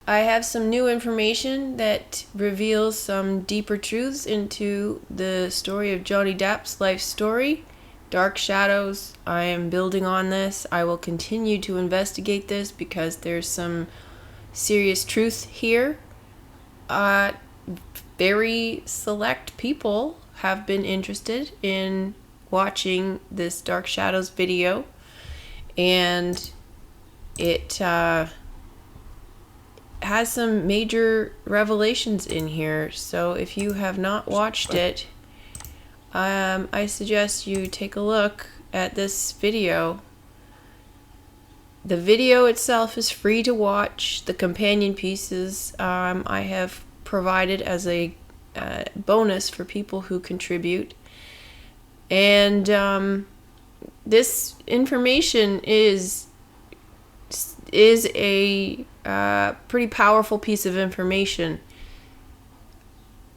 I have some new information that reveals some deeper truths into the story of Johnny Depp's life story. Dark Shadows. I am building on this. I will continue to investigate this because there's some serious truth here. Very select people have been interested in watching this Dark Shadows video, and it has some major revelations in here. So if you have not watched it, I suggest you take a look at this video. The video itself is free to watch. The companion pieces I have provided as a bonus for people who contribute. And this information is a pretty powerful piece of information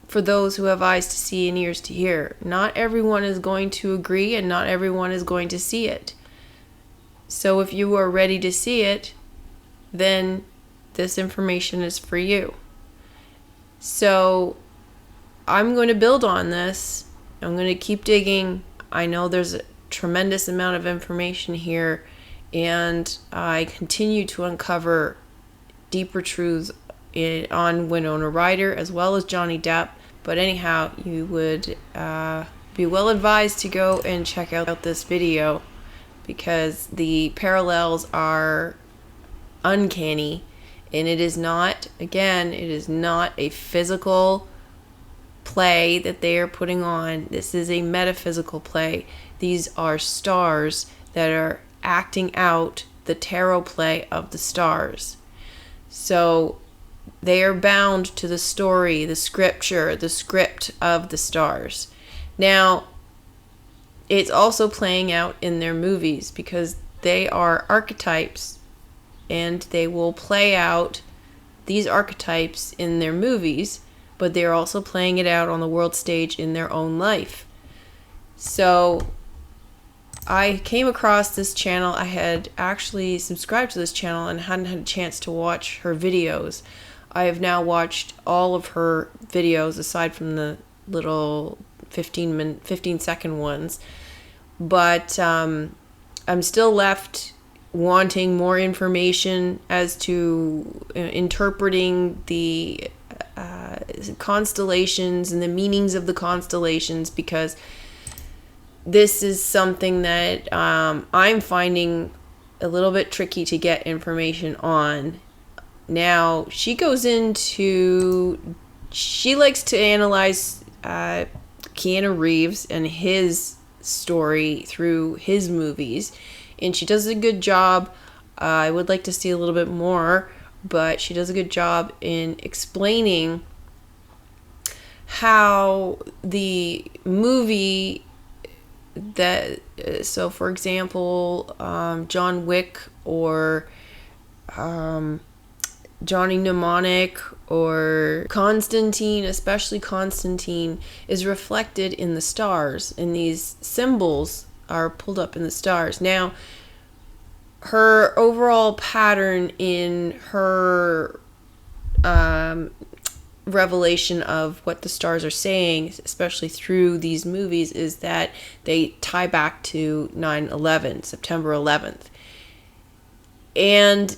for those who have eyes to see and ears to hear. Not everyone is going to agree, and not everyone is going to see it. So if you are ready to see it, then this information is for you. So I'm going to build on this. I'm going to keep digging. I know there's a tremendous amount of information here, and I continue to uncover deeper truths on Winona Ryder as well as Johnny Depp. But anyhow, you would be well advised to go and check out this video because the parallels are uncanny, and it is not a physical play that they are putting on. This is a metaphysical play. These are stars that are acting out the tarot play of the stars. So they are bound to the story, the scripture, the script of the stars. Now, it's also playing out in their movies because they are archetypes, and they will play out these archetypes in their movies, but they're also playing it out on the world stage in their own life. So I came across this channel. I had actually subscribed to this channel and hadn't had a chance to watch her videos. I have now watched all of her videos aside from the little 15-second ones. But I'm still left wanting more information as to interpreting the constellations and the meanings of the constellations, because this is something that I'm finding a little bit tricky to get information on. Now, she likes to analyze Keanu Reeves and his story through his movies, and she does a good job. I would like to see a little bit more, but she does a good job in explaining how the movie that, so for example, John Wick or Johnny Mnemonic or Constantine, especially Constantine, is reflected in the stars, and these symbols are pulled up in the stars. Now, her overall pattern in her revelation of what the stars are saying, especially through these movies, is that they tie back to 9/11, September 11th. And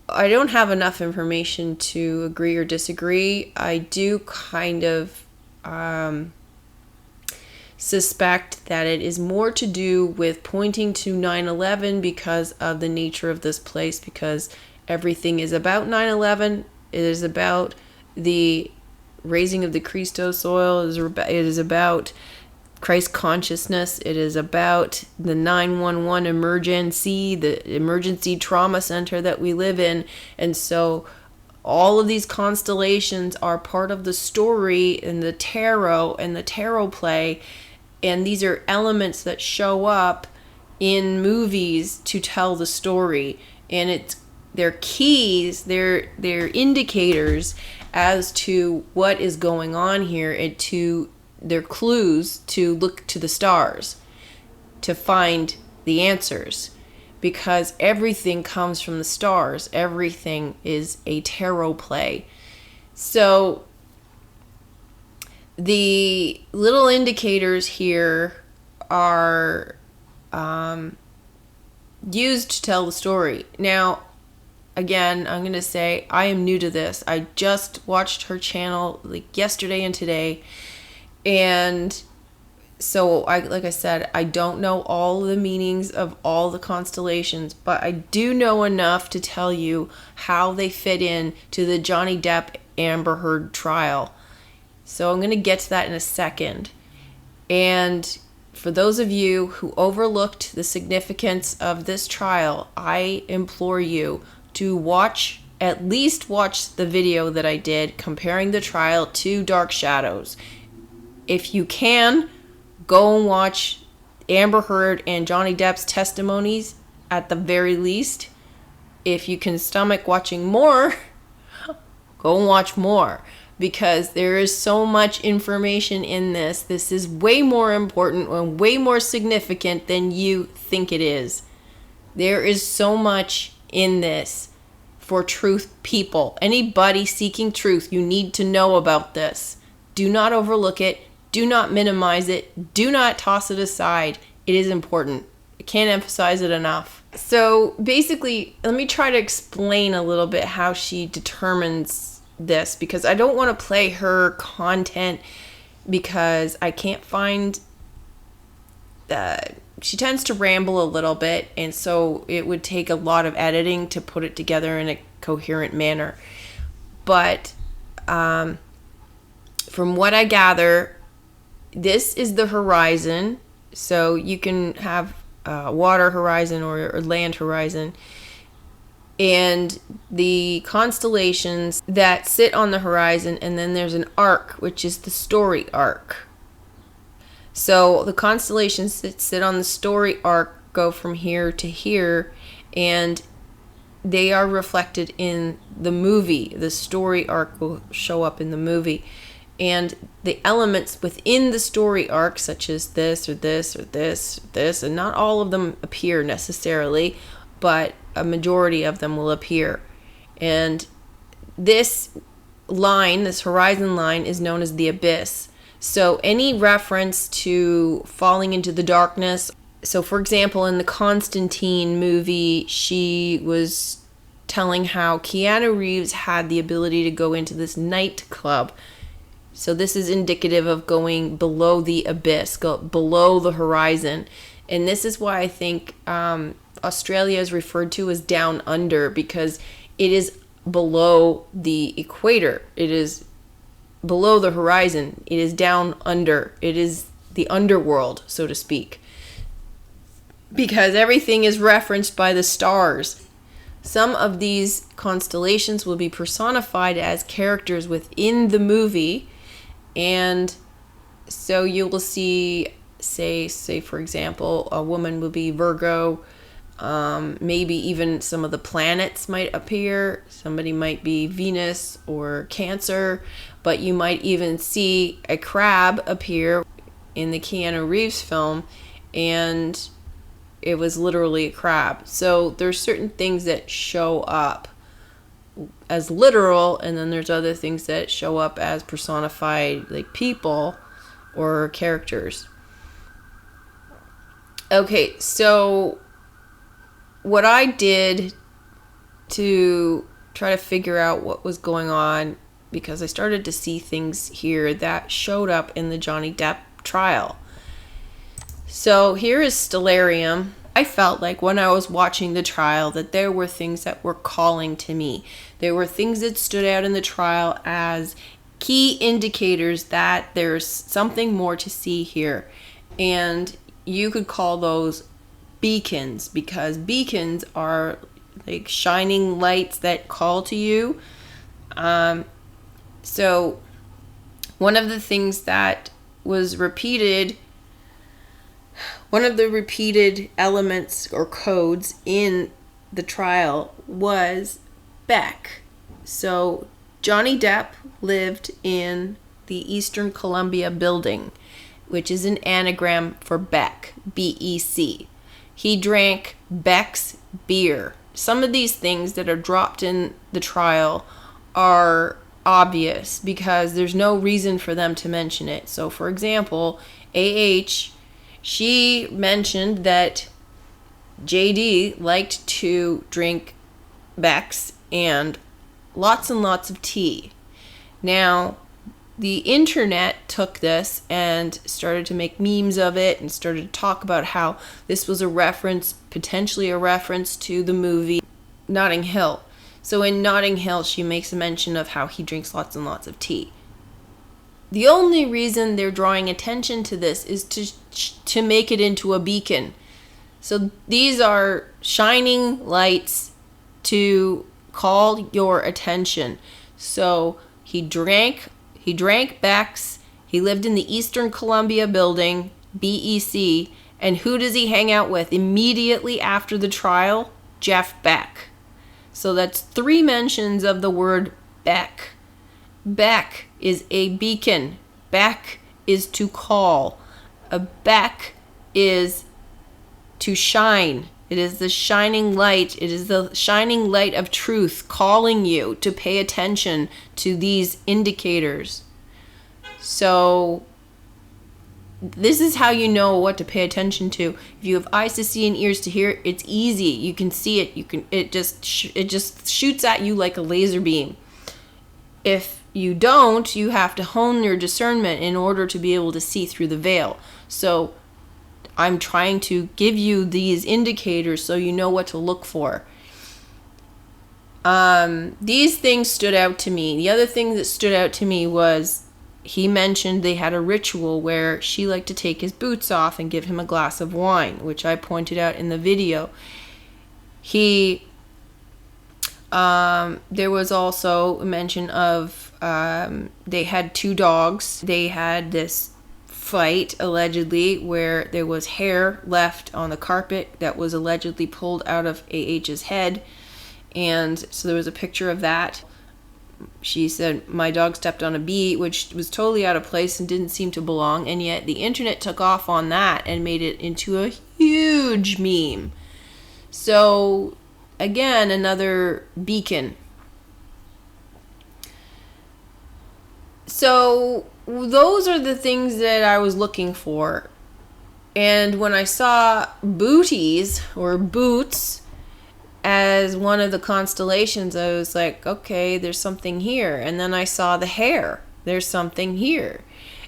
I don't have enough information to agree or disagree. I do kind of suspect that it is more to do with pointing to 9/11 because of the nature of this place, because everything is about 9/11. It is about the raising of the Christos oil. It is about Christ consciousness. It is about the 911 emergency, the emergency trauma center that we live in. And so all of these constellations are part of the story and the tarot play. And these are elements that show up in movies to tell the story. And they're keys, they're indicators as to what is going on here, and they're clues to look to the stars to find the answers. because everything comes from the stars. Everything is a tarot play. So the little indicators here are used to tell the story. Now, again, I'm going to say I am new to this. I just watched her channel like yesterday and today. And so, like I said, I don't know all the meanings of all the constellations, but I do know enough to tell you how they fit in to the Johnny Depp Amber Heard trial. So I'm going to get to that in a second. And for those of you who overlooked the significance of this trial, I implore you to at least watch the video that I did comparing the trial to Dark Shadows. If you can, go and watch Amber Heard and Johnny Depp's testimonies at the very least. If you can stomach watching more, go and watch more, because there is so much information in this. This is way more important and way more significant than you think it is. There is so much in this for truth people. Anybody seeking truth, you need to know about this. Do not overlook it. Do not minimize it. Do not toss it aside. It is important. I can't emphasize it enough. So basically, let me try to explain a little bit how she determines this, because I don't want to play her content because I can't find she tends to ramble a little bit, and so it would take a lot of editing to put it together in a coherent manner. But from what I gather, this is the horizon. So you can have water horizon or land horizon. And the constellations that sit on the horizon, and then there's an arc, which is the story arc. So the constellations that sit on the story arc go from here to here, and they are reflected in the movie. The story arc will show up in the movie. And the elements within the story arc, such as this or this or this or this, and not all of them appear necessarily, but a majority of them will appear. And this line, this horizon line, is known as the abyss. So any reference to falling into the darkness, so for example, in the Constantine movie, she was telling how Keanu Reeves had the ability to go into this nightclub. So this is indicative of going below the abyss, go below the horizon. And this is why I think Australia is referred to as down under, because it is below the equator. It is below the horizon. It is down under. It is the underworld, so to speak, because everything is referenced by the stars. Some of these constellations will be personified as characters within the movie. And so you will see, say for example, a woman will be Virgo. Maybe even some of the planets might appear. Somebody might be Venus or Cancer, but you might even see a crab appear in the Keanu Reeves film, and it was literally a crab. So there's certain things that show up as literal, and then there's other things that show up as personified, like people or characters. Okay, so what I did to try to figure out what was going on, because I started to see things here that showed up in the Johnny Depp trial. So here is Stellarium. I felt like when I was watching the trial that there were things that were calling to me. There were things that stood out in the trial as key indicators that there's something more to see here. And you could call those beacons, because beacons are like shining lights that call to you. So one of the things that was repeated, one of the repeated elements or codes in the trial was Beck. So Johnny Depp lived in the Eastern Columbia building, which is an anagram for Beck, B-E-C. He drank Beck's beer. Some of these things that are dropped in the trial are obvious because there's no reason for them to mention it. So, for example, AH, she mentioned that JD liked to drink Beck's and lots of tea. Now, the internet took this and started to make memes of it and started to talk about how this was a reference, potentially a reference to the movie Notting Hill. So in Notting Hill, she makes a mention of how he drinks lots and lots of tea. The only reason they're drawing attention to this is to make it into a beacon. So these are shining lights to call your attention. So he drank Beck's. He lived in the Eastern Columbia building, BEC. And who does he hang out with immediately after the trial? Jeff Beck. So that's 3 mentions of the word Beck. Beck is a beacon. Beck is to call. A Beck is to shine. It is the shining light. It is the shining light of truth calling you to pay attention to these indicators. So this is how you know what to pay attention to. If you have eyes to see and ears to hear, it's easy. You can see it. It just shoots at you like a laser beam. If you don't, you have to hone your discernment in order to be able to see through the veil. So I'm trying to give you these indicators so you know what to look for. These things stood out to me. The other thing that stood out to me was he mentioned they had a ritual where she liked to take his boots off and give him a glass of wine, which I pointed out in the video. There was also a mention of they had 2 dogs. They had this fight, allegedly, where there was hair left on the carpet that was allegedly pulled out of AH's head. And so there was a picture of that. She said, my dog stepped on a bee, which was totally out of place and didn't seem to belong. And yet the internet took off on that and made it into a huge meme. So, again, another beacon. So those are the things that I was looking for. And when I saw booties or boots as one of the constellations, I was like, okay, there's something here. And then I saw the hair. There's something here.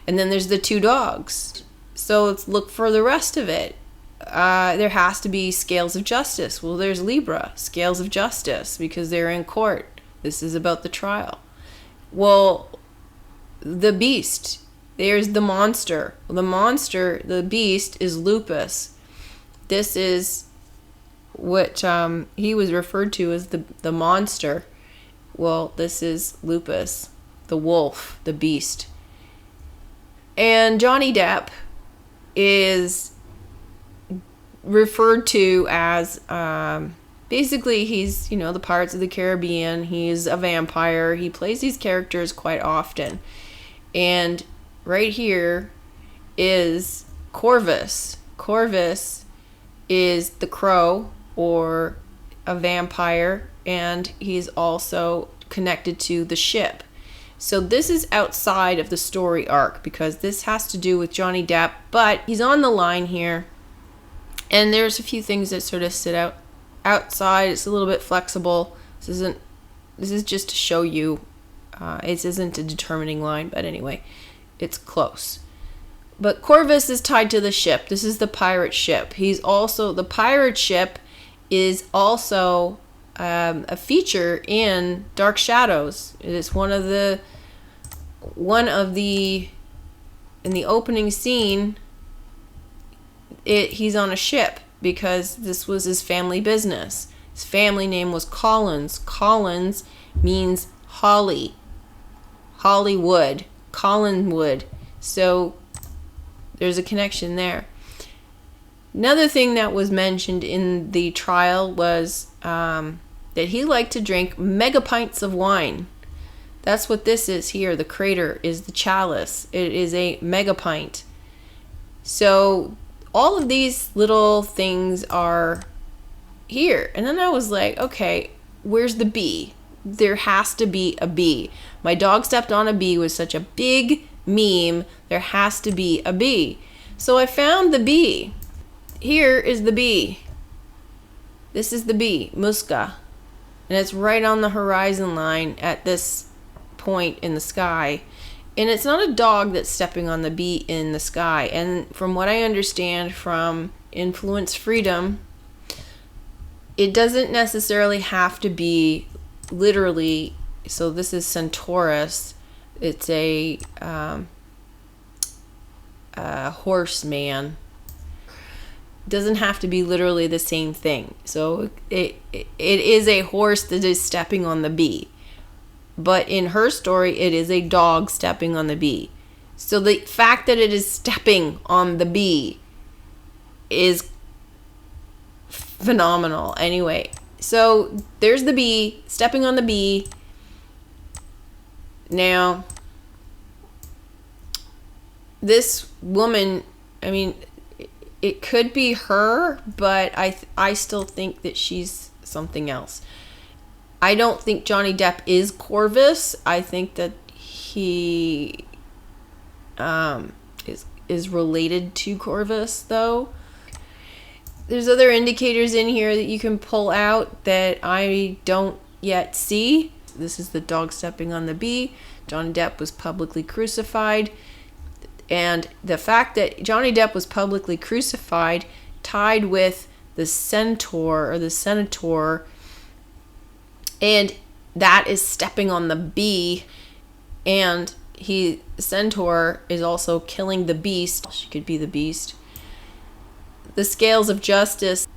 And then there's the 2 dogs. So let's look for the rest of it. There has to be scales of justice. Well, there's Libra, scales of justice, because they're in court. This is about the trial. Well, the beast, there's the monster. Well, the monster, the beast, is lupus. This is what he was referred to as the monster. Well, this is lupus, the wolf, the beast. And Johnny Depp is referred to as basically he's, the Pirates of the Caribbean. He's a vampire. He plays these characters quite often. And right here is Corvus. Corvus is the crow, or a vampire, and he's also connected to the ship. So this is outside of the story arc because this has to do with Johnny Depp, but he's on the line here. And there's a few things that sort of sit outside. It's a little bit flexible. This is just to show you. It isn't a determining line, but anyway, it's close. But Corvus is tied to the ship. This is the pirate ship. The pirate ship is also a feature in Dark Shadows. It is one of the in the opening scene. He's on a ship because this was his family business. His family name was Collins. Collins means holly, Hollywood, Collinwood. So there's a connection there. Another thing that was mentioned in the trial was that he liked to drink mega pints of wine. That's what this is here. The crater is the chalice. It is a mega pint. So all of these little things are here. And then I was like, okay, where's the bee? There has to be a bee. My dog stepped on a bee was such a big meme. There has to be a bee. So I found the bee. Here is the bee. This is the bee, Musca. And it's right on the horizon line at this point in the sky. And it's not a dog that's stepping on the bee in the sky. And from what I understand from Influence Freedom, it doesn't necessarily have to be literally. So this is Centaurus. It's a horseman. Doesn't have to be literally the same thing. So it is a horse that is stepping on the bee. But in her story, it is a dog stepping on the bee. So the fact that it is stepping on the bee is phenomenal. Anyway, so there's the bee stepping on the bee. Now, this woman, I mean, it could be her, but I still think that she's something else. I don't think Johnny Depp is Corvus. I think that he is related to Corvus, though. There's other indicators in here that you can pull out that I don't yet see. This is the dog stepping on the bee. Johnny Depp was publicly crucified. And the fact that Johnny Depp was publicly crucified tied with the centaur or the senator, and that is stepping on the bee, and the centaur is also killing the beast. She could be the beast. The scales of justice,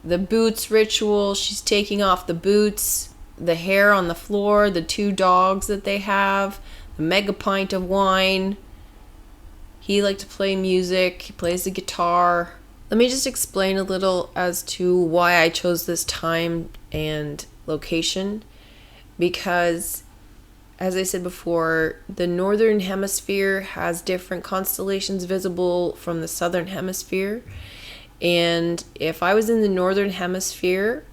the boots ritual, she's taking off the boots, the hair on the floor, the 2 dogs that they have, the mega pint of wine. He liked to play music. He plays the guitar. Let me just explain a little as to why I chose this time and location. Because, as I said before, the northern hemisphere has different constellations visible from the southern hemisphere. And if I was in the northern hemisphere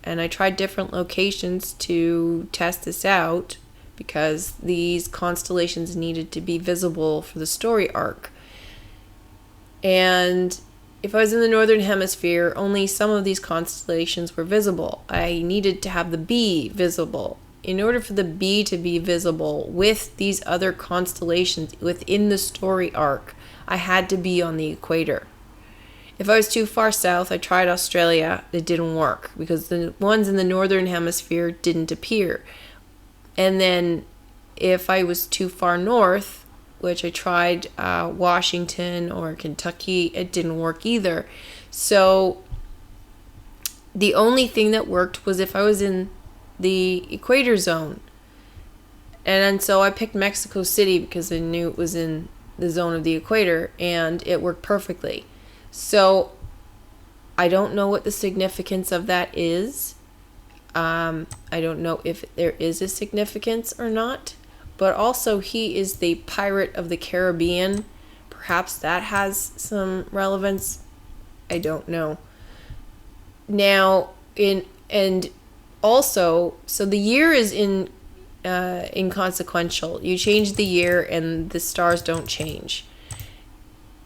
and I tried different locations to test this out, because these constellations needed to be visible for the story arc. And if I was in the northern hemisphere, only some of these constellations were visible. I needed to have the bee visible. In order for the bee to be visible with these other constellations within the story arc, I had to be on the equator. If I was too far south, I tried Australia. It didn't work because the ones in the northern hemisphere didn't appear. And then if I was too far north, which I tried Washington or Kentucky, it didn't work either. So the only thing that worked was if I was in the equator zone. And so I picked Mexico City because I knew it was in the zone of the equator, and it worked perfectly. So I don't know what the significance of that is. I don't know if there is a significance or not, but also he is the pirate of the Caribbean. Perhaps that has some relevance. I don't know. Now, and also, so the year is inconsequential. You change the year and the stars don't change.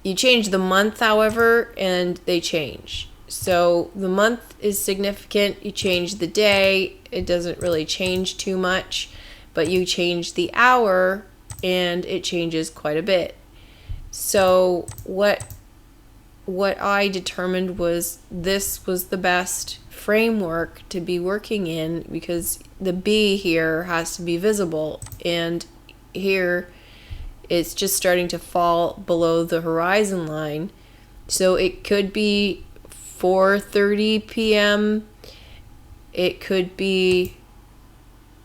You change the month, however, and they change. So the month is significant. You change the day, it doesn't really change too much, but you change the hour and it changes quite a bit. So what I determined was this was the best framework to be working in, because the bee here has to be visible, and here it's just starting to fall below the horizon line. So it could be 4:30 p.m. It could be,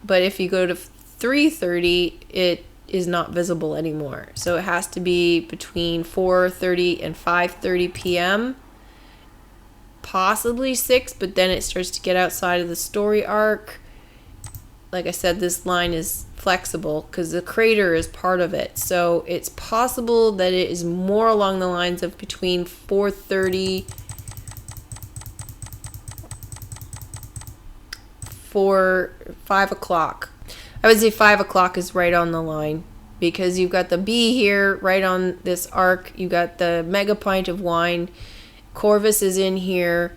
but if you go to 3:30, it is not visible anymore. So it has to be between 4:30 and 5:30 p.m. Possibly 6, but then it starts to get outside of the story arc. Like I said, this line is flexible because the crater is part of it. So it's possible that it is more along the lines of between 4:30 for 5 o'clock. I would say 5 o'clock is right on the line, because you've got the bee here right on this arc. You got the mega pint of wine. Corvus is in here.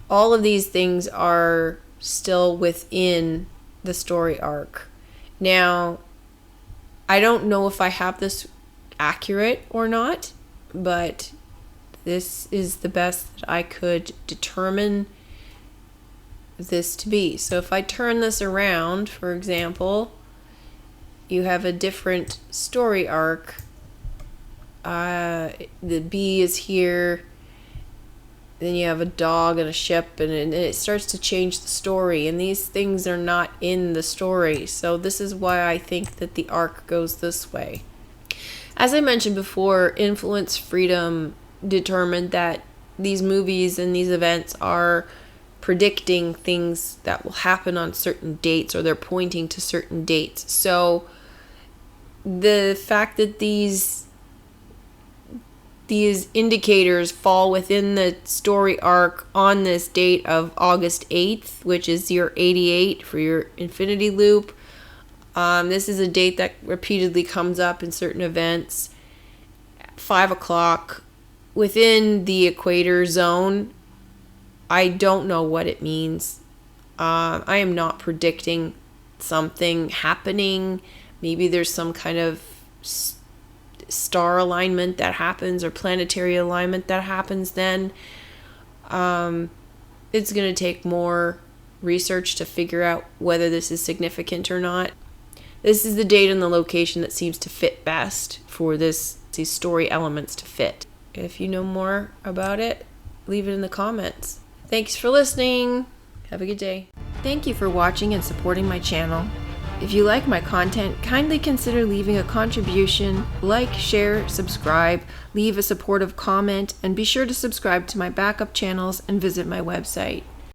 All of these things are still within the story arc. Now, I don't know if I have this accurate or not, but this is the best that I could determine this to be. So if I turn this around, for example, you have a different story arc. The bee is here. Then you have a dog and a ship, and it starts to change the story. And these things are not in the story. So this is why I think that the arc goes this way. As I mentioned before, Influence Freedom determined that these movies and these events are predicting things that will happen on certain dates, or they're pointing to certain dates. So the fact that these indicators fall within the story arc on this date of August 8th, which is your 88 for your infinity loop. This is a date that repeatedly comes up in certain events. 5 o'clock within the equator zone. I don't know what it means. I am not predicting something happening. Maybe there's some kind of star alignment that happens, or planetary alignment that happens then. It's going to take more research to figure out whether this is significant or not. This is the date and the location that seems to fit best for these story elements to fit. If you know more about it, leave it in the comments. Thanks for listening. Have a good day. Thank you for watching and supporting my channel. If you like my content, kindly consider leaving a contribution, like, share, subscribe, leave a supportive comment, and be sure to subscribe to my backup channels and visit my website.